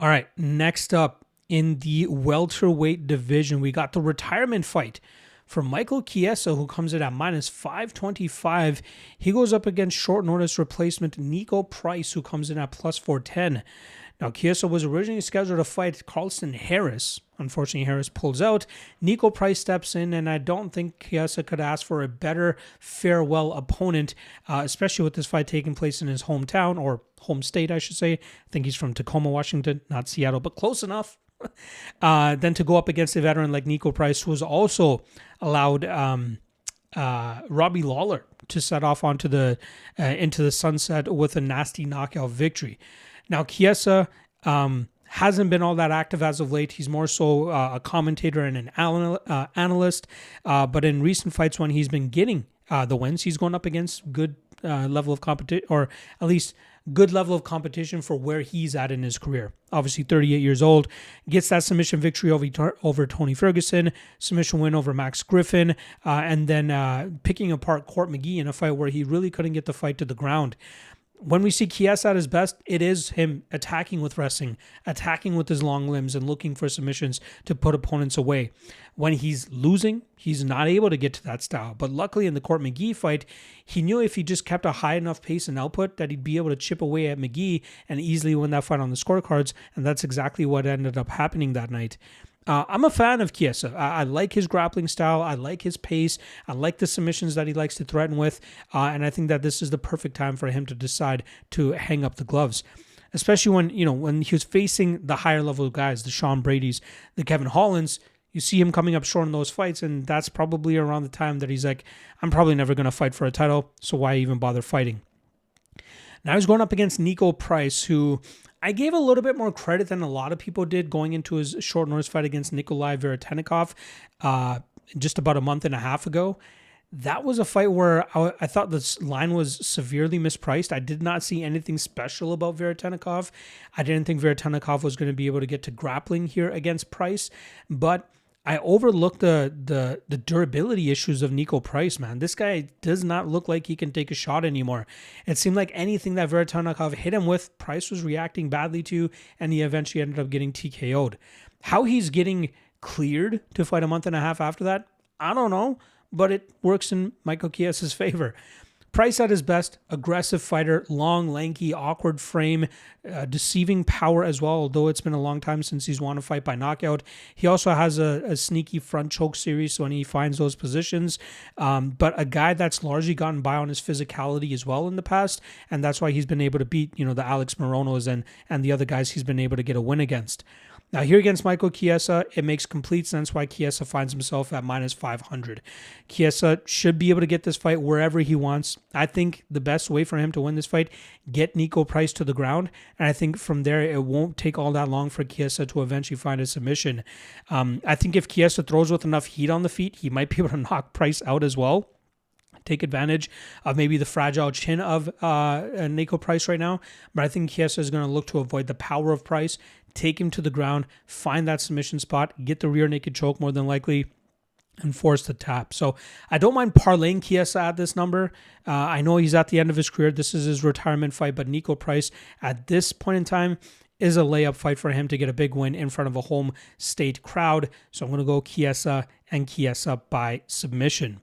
All right, next up in the welterweight division, we got the retirement fight for Michael Chiesa, who comes in at minus 525. He goes up against short notice replacement Nico Price, who comes in at plus 410. Now, Chiesa was originally scheduled to fight Carlston Harris. Unfortunately, Harris pulls out. Nico Price steps in, and I don't think Chiesa could ask for a better farewell opponent, especially with this fight taking place in his hometown, or home state, I should say. I think he's from Tacoma, Washington, not Seattle, but close enough. Then to go up against a veteran like Nico Price, who was also allowed Robbie Lawler to set off onto the into the sunset with a nasty knockout victory. Now, Chiesa hasn't been all that active as of late. He's more so a commentator and an analyst. But in recent fights, when he's been getting the wins, he's going up against good level of competition, or at least good level of competition for where he's at in his career. Obviously, 38 years old, gets that submission victory over Tony Ferguson, submission win over Max Griffin, and then picking apart Court McGee in a fight where he really couldn't get the fight to the ground. When we see Chiesa at his best, it is him attacking with wrestling, attacking with his long limbs, and looking for submissions to put opponents away. When he's losing, he's not able to get to that style. But luckily in the Court McGee fight, he knew if he just kept a high enough pace and output that he'd be able to chip away at McGee and easily win that fight on the scorecards. And that's exactly what ended up happening that night. I'm a fan of Chiesa. I like his grappling style. I like his pace. I like the submissions that he likes to threaten with. And I think that this is the perfect time for him to decide to hang up the gloves. Especially when he was facing the higher level guys, the Sean Bradys, the Kevin Hollands. You see him coming up short in those fights, and that's probably around the time that he's like, I'm probably never going to fight for a title, so why even bother fighting? Now he's going up against Nico Price, who I gave a little bit more credit than a lot of people did going into his short notice fight against Nikolai Veretennikov just about a month and a half ago. That was a fight where I thought this line was severely mispriced. I did not see anything special about Veretennikov. I didn't think Veretennikov was going to be able to get to grappling here against Price, but I overlooked the durability issues of Nico Price, man. This guy does not look like he can take a shot anymore. It seemed like anything that Veretennikov hit him with, Price was reacting badly to, and he eventually ended up getting TKO'd. How he's getting cleared to fight a month and a half after that, I don't know, but it works in Michael Chiesa's favor. Price at his best, aggressive fighter, long, lanky, awkward frame, deceiving power as well, although it's been a long time since he's won a fight by knockout. He also has a sneaky front choke series when he finds those positions, but a guy that's largely gotten by on his physicality as well in the past, and that's why he's been able to beat the Alex Moronos and the other guys he's been able to get a win against. Now here against Michael Chiesa, it makes complete sense why Chiesa finds himself at minus 500. Chiesa should be able to get this fight wherever he wants. I think the best way for him to win this fight, get Nico Price to the ground, and I think from there it won't take all that long for Chiesa to eventually find a submission. I think if Chiesa throws with enough heat on the feet, he might be able to knock Price out as well. Take advantage of maybe the fragile chin of Nico Price right now, but I think Chiesa is going to look to avoid the power of Price, take him to the ground, find that submission spot, get the rear naked choke more than likely, and force the tap. So I don't mind parlaying Chiesa at this number. I know he's at the end of his career. This is his retirement fight, but Nico Price at this point in time is a layup fight for him to get a big win in front of a home state crowd. So I'm going to go Chiesa and Chiesa by submission.